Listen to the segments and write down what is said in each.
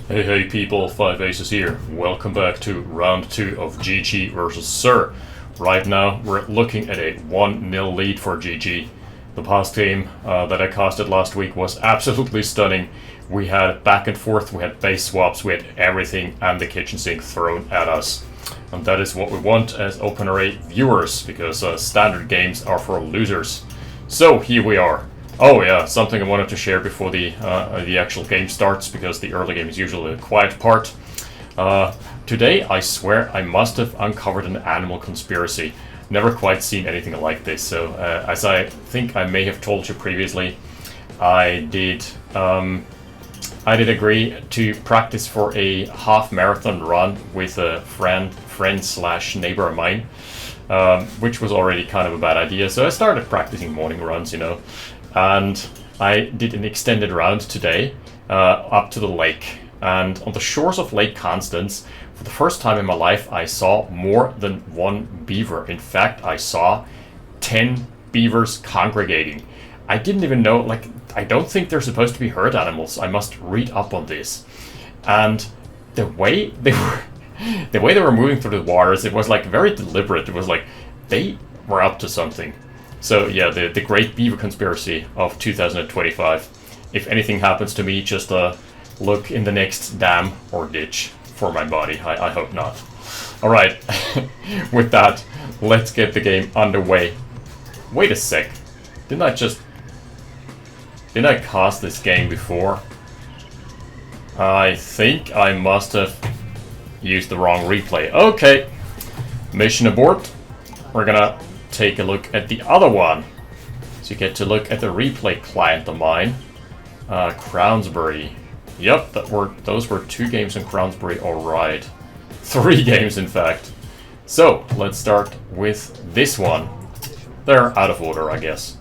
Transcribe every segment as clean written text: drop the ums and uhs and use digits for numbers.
Hey people, 5 Aces here. Welcome back to round 2 of GG versus Sir. Right now we're looking at a 1-0 lead for GG. The past game that I casted last week was absolutely stunning. We had back and forth, we had base swaps, we had everything and the kitchen sink thrown at us. And that is what we want as OpenRA viewers, because standard games are for losers. So here we are. Oh yeah, something I wanted to share before the actual game starts, because the early game is usually the quiet part. Today, I swear, I must have uncovered an animal conspiracy. Never quite seen anything like this. So, as I think I may have told you previously, I did agree to practice for a half marathon run with a friend/neighbor of mine, which was already kind of a bad idea. So I started practicing morning runs, and I did an extended round today up to the lake. And on the shores of Lake Constance, for the first time in my life, I saw more than one beaver. In fact, I saw 10 beavers congregating. I didn't even know, I don't think they're supposed to be herd animals. I must read up on this. And the way they were moving through the waters, it was very deliberate. It was like they were up to something. So yeah, the great beaver conspiracy of 2025. If anything happens to me, just look in the next dam or ditch for my body. I hope not. Alright, with that, let's get the game underway. Wait a sec. Didn't I cast this game before? I think I must have used the wrong replay. Okay, mission abort. We're gonna take a look at the other one. So you get to look at the replay client of mine. Crownsbury. Yep, those were 2 games in Crownsbury, alright. 3 games, in fact. So, let's start with this one. They're out of order, I guess.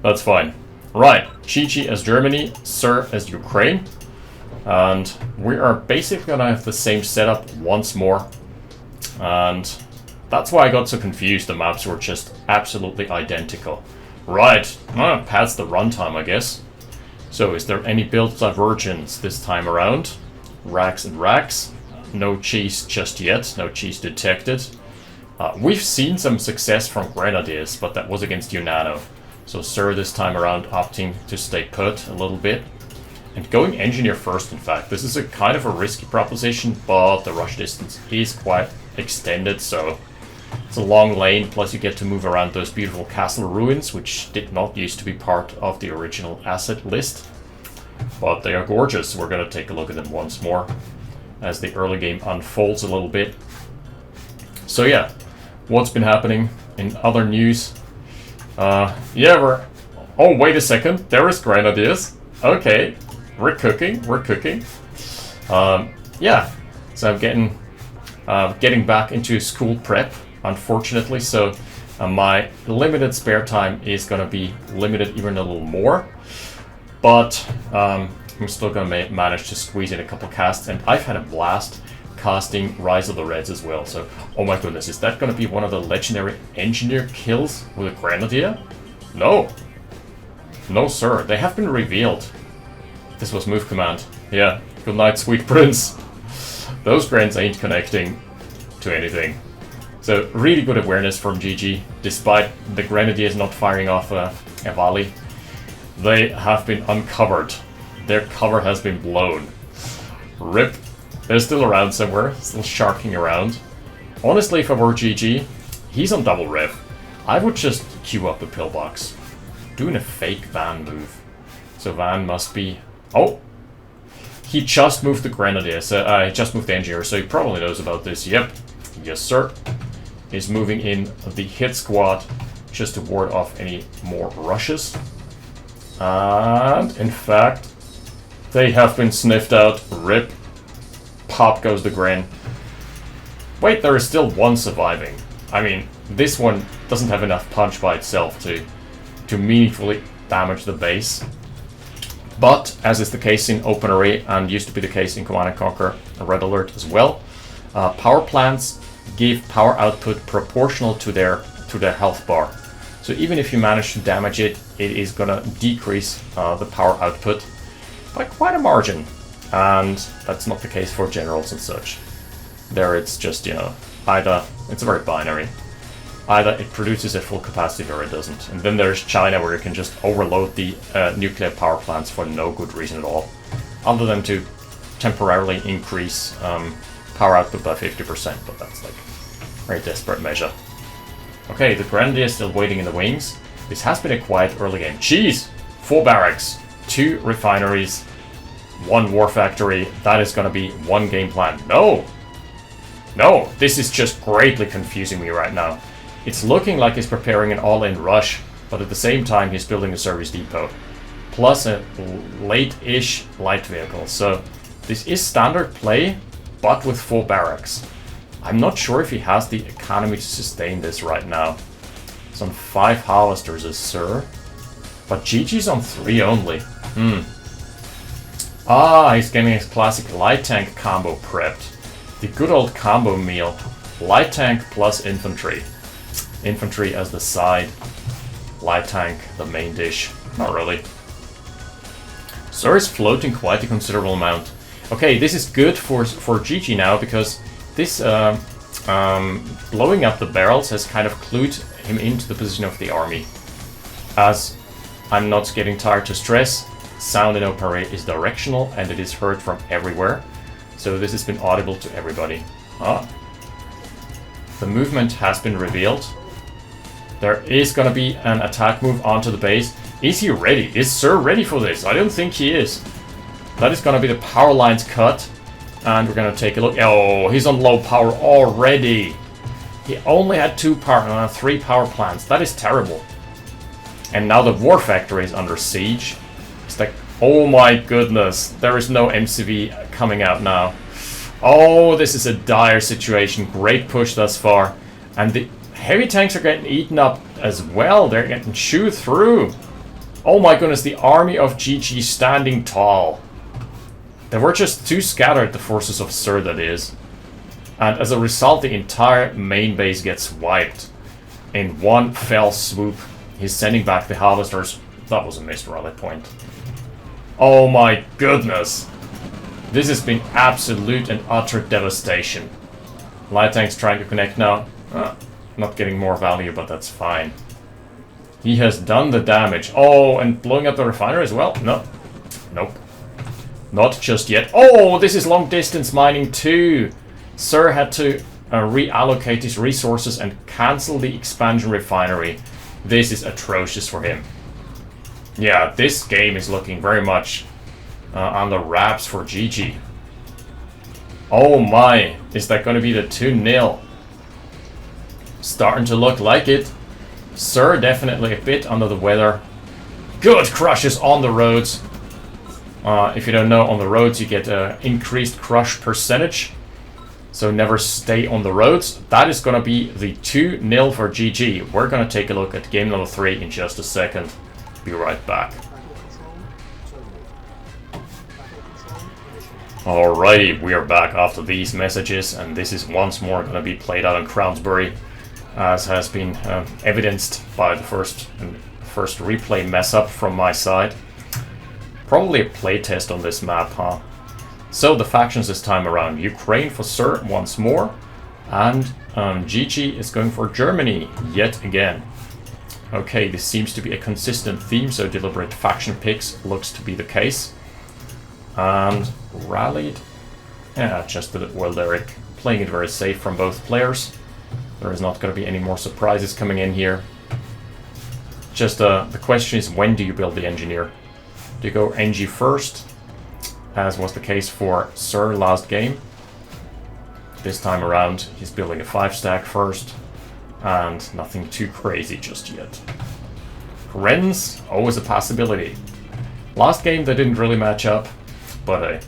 That's fine. Right, GG as Germany, Sir as Ukraine. And we are basically gonna have the same setup once more. And that's why I got so confused. The maps were just absolutely identical. Right, past the runtime, I guess. So, is there any build divergence this time around? Racks and racks. No cheese just yet. No cheese detected. We've seen some success from Grenadiers, but that was against Unano. So, Sir this time around opting to stay put a little bit. And going engineer first, in fact. This is a kind of a risky proposition, but the rush distance is quite extended, so it's a long lane, plus you get to move around those beautiful castle ruins, which did not used to be part of the original asset list. But they are gorgeous. We're going to take a look at them once more as the early game unfolds a little bit. So yeah, what's been happening in other news? Oh, wait a second. There is Grenadiers. Okay, we're cooking. Yeah, so I'm getting back into school prep, unfortunately, so my limited spare time is going to be limited even a little more, but I'm still going to manage to squeeze in a couple casts, and I've had a blast casting Rise of the Reds as well. So, oh my goodness, is that going to be one of the legendary engineer kills with a Grenadier? No, sir, they have been revealed. This was move command. Yeah, good night, sweet prince. Those Grens ain't connecting to anything. So really good awareness from GG, despite the Grenadiers not firing off a volley. They have been uncovered. Their cover has been blown. RIP. They're still around somewhere, still sharking around. Honestly, if I were GG, he's on double rev. I would just queue up the pillbox. Doing a fake Van move. So Van must be... Oh! He just moved the Grenadier, so he just moved the Engineer, so he probably knows about this. Yep. Yes, sir. He's moving in the hit squad just to ward off any more rushes. And, in fact, they have been sniffed out. RIP. Pop goes the Gren. Wait, there is still one surviving. I mean, this one doesn't have enough punch by itself to meaningfully damage the base. But, as is the case in OpenRA and used to be the case in Command & Conquer Red Alert as well, power plants give power output proportional to their health bar. So even if you manage to damage it, it is going to decrease the power output by quite a margin. And that's not the case for generals and such. There it's just, you know, either, it's very binary. Either it produces at full capacity or it doesn't. And then there's China, where you can just overload the nuclear power plants for no good reason at all, other than to temporarily increase power output by 50%, but that's like a very desperate measure. Okay, the Grenadier is still waiting in the wings. This has been a quiet early game. Jeez! 4 barracks, 2 refineries, 1 war factory. That is gonna be 1 game plan. No! No! This is just greatly confusing me right now. It's looking like he's preparing an all-in rush, but at the same time he's building a service depot. Plus a late-ish light vehicle. So this is standard play, but with 4 barracks. I'm not sure if he has the economy to sustain this right now. It's on 5 harvesters as Sir, but GG's on 3 only. Ah, he's getting his classic light tank combo prepped. The good old combo meal. Light tank plus infantry. Infantry as the side. Light tank, the main dish. Not really. Sir is floating quite a considerable amount. Okay, this is good for GG now, because this blowing up the barrels has kind of clued him into the position of the army. As I'm not getting tired to stress, sound in OpenRA is directional and it is heard from everywhere. So this has been audible to everybody. Ah. The movement has been revealed. There is gonna be an attack move onto the base. Is he ready? Is Sir ready for this? I don't think he is. That is gonna be the power lines cut. And we're gonna take a look. Oh, he's on low power already. He only had 3 power plants. That is terrible. And now the war factory is under siege. It's like, oh my goodness. There is no MCV coming out now. Oh, this is a dire situation. Great push thus far. And the heavy tanks are getting eaten up as well. They're getting chewed through. Oh my goodness, the army of GG standing tall. They were just too scattered, the forces of Sir, that is. And as a result, the entire main base gets wiped in one fell swoop. He's sending back the harvesters. That was a missed rally point. Oh my goodness. This has been absolute and utter devastation. Light tank's trying to connect now. Not getting more value, but that's fine. He has done the damage. Oh, and blowing up the refinery as well? No. Nope. Not just yet. Oh, this is long distance mining too. Sir had to reallocate his resources and cancel the expansion refinery. This is atrocious for him. Yeah, this game is looking very much on the wraps for GG. Oh my, is that going to be the 2-0? Starting to look like it. Sir definitely a bit under the weather. Good crushes on the roads. If you don't know, on the roads you get increased crush percentage. So never stay on the roads. That is going to be the 2-0 for GG. We're going to take a look at game number 3 in just a second. Be right back. Alrighty, we are back after these messages, and this is once more going to be played out on Crownsbury, as has been evidenced by the first replay mess up from my side. Probably a playtest on this map, huh? So the factions this time around: Ukraine for Sir once more, and GG is going for Germany yet again. Okay, this seems to be a consistent theme, so deliberate faction picks looks to be the case. And rallied. Yeah, just a little well, Eric. Playing it very safe from both players. There is not going to be any more surprises coming in here. Just the question is, when do you build the engineer? Do you go NG first, as was the case for Sir last game? This time around, he's building a 5-stack first, and nothing too crazy just yet. Grenz, always a possibility. Last game they didn't really match up, but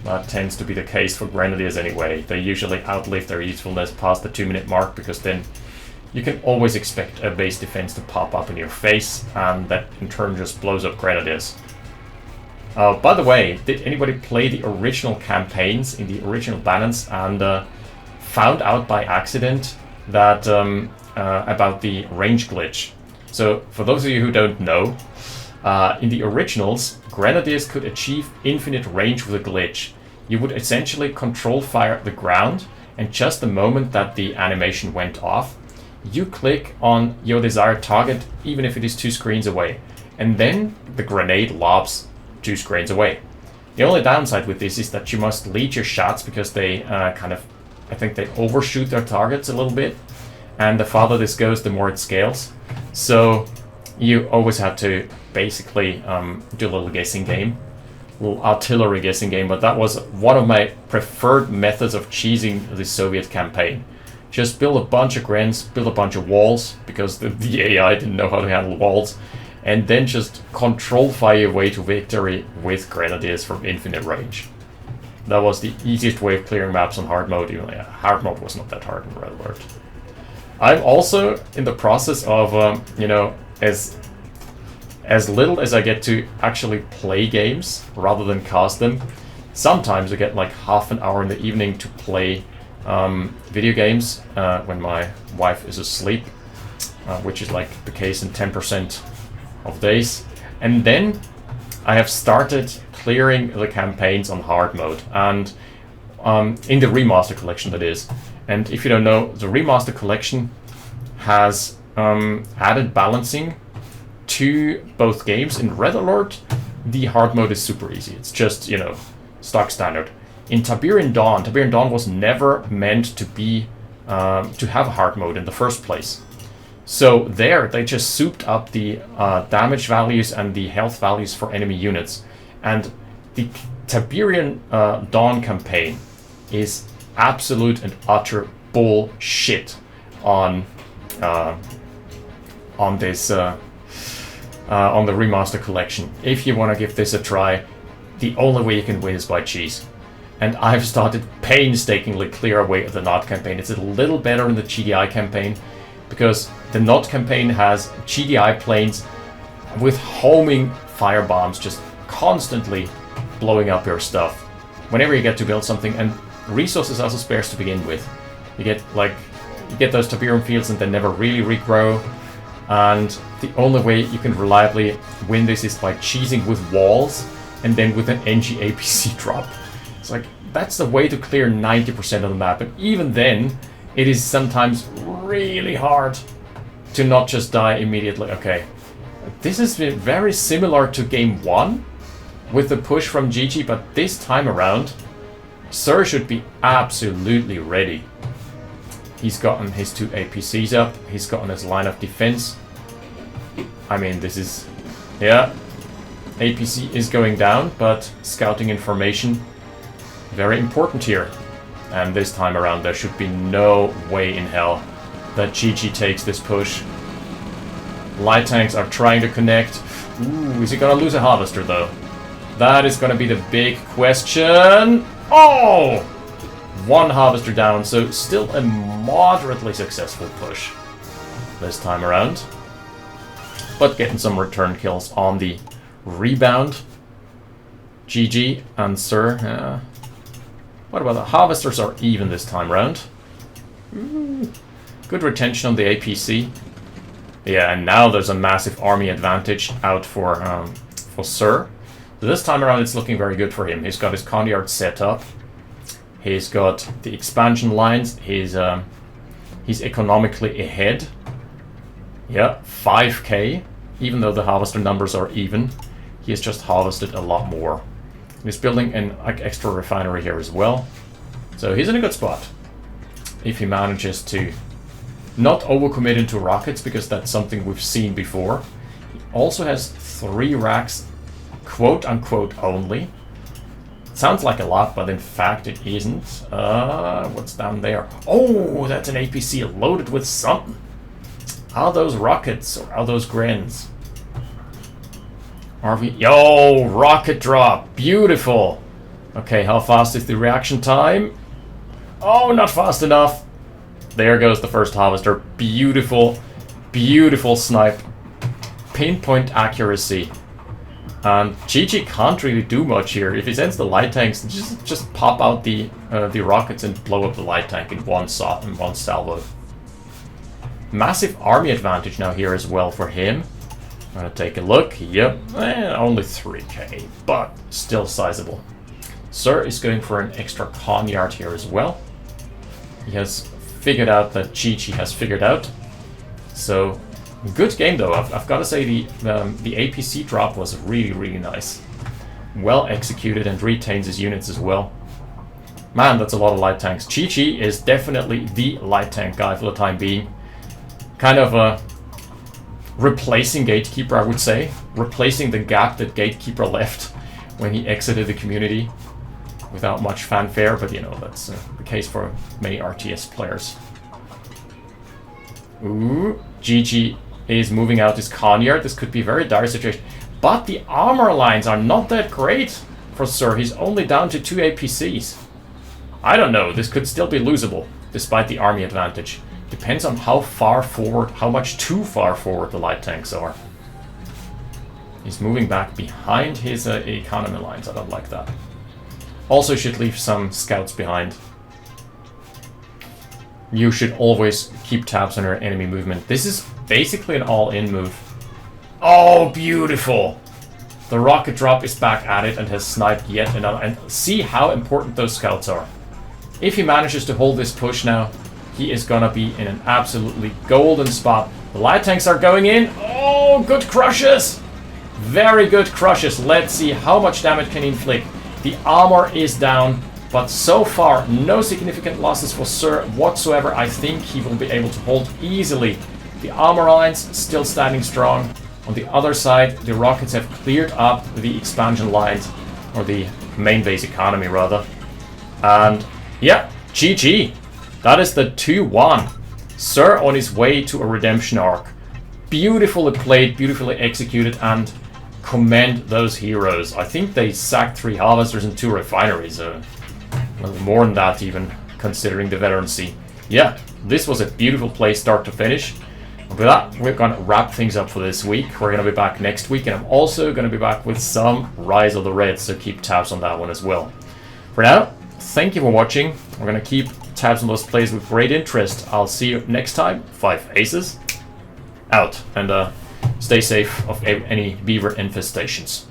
that tends to be the case for Grenadiers anyway. They usually outlive their usefulness past the 2-minute mark, because then you can always expect a base defense to pop up in your face, and that in turn just blows up Grenadiers. By the way, did anybody play the original campaigns in the original balance and found out by accident that about the range glitch? So for those of you who don't know, In the originals, Grenadiers could achieve infinite range with a glitch. You would essentially control fire the ground, and just the moment that the animation went off, you click on your desired target, even if it is 2 screens away, and then the grenade lobs 2 screens away. The only downside with this is that you must lead your shots because they I think they overshoot their targets a little bit, and the farther this goes, the more it scales. So you always have to basically do a little guessing game, a little artillery guessing game, but that was one of my preferred methods of cheesing the Soviet campaign. Just build a bunch of grens, build a bunch of walls, because the AI didn't know how to handle walls, and then just control fire your way to victory with Grenadiers from infinite range. That was the easiest way of clearing maps on hard mode. Even hard mode was not that hard in Red Alert. I'm also in the process of, as little as I get to actually play games rather than cast them. Sometimes I get like half an hour in the evening to play video games when my wife is asleep, which is like the case in 10% of days. And then I have started clearing the campaigns on hard mode, and in the remaster collection, that is. And if you don't know, the remaster collection has added balancing to both games. In Red Alert, the hard mode is super easy. It's just, stock standard. In Tiberian Dawn was never meant to be to have hard mode in the first place. So there, they just souped up the damage values and the health values for enemy units. And the Tiberian Dawn campaign is absolute and utter bullshit on this on the remaster collection. If you want to give this a try, the only way you can win is by cheese. And I've started painstakingly clear away the NOT campaign. It's a little better in the GDI campaign, because the NOT campaign has GDI planes with homing firebombs just constantly blowing up your stuff whenever you get to build something, and resources also sparse to begin with. You get those Tiberium fields and they never really regrow, and the only way you can reliably win this is by cheesing with walls and then with an NG APC drop. It's like, that's the way to clear 90% of the map, and even then it is sometimes really hard to not just die immediately. Okay, this is very similar to game 1 with the push from Gigi, but this time around Sir should be absolutely ready. He's gotten his 2 APCs up, he's gotten his line of defense. I mean, this is... yeah, APC is going down, but scouting information, very important here. And this time around there should be no way in hell that Gigi takes this push. Light tanks are trying to connect. Ooh, is he gonna lose a harvester though? That is gonna be the big question. Oh! 1 harvester down, so still a moderately successful push this time around. But getting some return kills on the rebound. GG and Sir. What about the harvesters are even this time round? Good retention on the APC. Yeah, and now there's a massive army advantage out for Sir. So this time around it's looking very good for him. He's got his condyard set up. He's got the expansion lines. He's economically ahead. Yeah, 5k. Even though the harvester numbers are even, he has just harvested a lot more. He's building an extra refinery here as well. So he's in a good spot. If he manages to not overcommit into rockets, because that's something we've seen before. He also has 3 racks, quote unquote, only. Sounds like a lot, but in fact it isn't. What's down there? Oh, that's an APC loaded with something. Are those rockets or are those grens? RV. Yo, rocket drop. Beautiful. Okay, how fast is the reaction time? Oh, not fast enough. There goes the first harvester. Beautiful, beautiful snipe. Pinpoint accuracy. And Gigi can't really do much here. If he sends the light tanks, just pop out the rockets and blow up the light tank in one salvo. Massive army advantage now here as well for him. I'm gonna take a look. Yep, only 3k, but still sizable. Sir is going for an extra Conyard here as well. He has figured out that Chi-Chi has figured out. So, good game though. I've got to say the APC drop was really, really nice. Well executed and retains his units as well. Man, that's a lot of light tanks. Chi-Chi is definitely the light tank guy for the time being. Kind of replacing Gatekeeper, I would say. Replacing the gap that Gatekeeper left when he exited the community without much fanfare, but you know, that's the case for many RTS players. Ooh, GG is moving out his Conyard. This could be a very dire situation. But the armor lines are not that great for Sir. He's only down to 2 APCs. I don't know, this could still be losable, despite the army advantage. Depends on how far forward, how much too far forward the light tanks are. He's moving back behind his economy lines. I don't like that. Also should leave some scouts behind. You should always keep tabs on your enemy movement. This is basically an all-in move. Oh, beautiful! The rocket drop is back at it and has sniped yet another. And see how important those scouts are. If he manages to hold this push now, he is gonna be in an absolutely golden spot. The light tanks are going in. Oh, good crushes! Very good crushes. Let's see how much damage can he inflict. The armor is down, but so far no significant losses for Sir whatsoever. I think he will be able to hold easily. The armor lines still standing strong. On the other side, the rockets have cleared up the expansion lines, or the main base economy rather. And yeah, GG. That is the 2-1. Sir on his way to a redemption arc. Beautifully played, beautifully executed, and commend those heroes. I think they sacked 3 harvesters and 2 refineries. More than that even, considering the veterancy. Yeah, this was a beautiful play start to finish. With that, we're going to wrap things up for this week. We're going to be back next week, and I'm also going to be back with some Rise of the Reds, so keep tabs on that one as well. For now, thank you for watching. We're going to keep tabs on those plays with great interest. I'll see you next time. 5 aces out, and stay safe of any beaver infestations.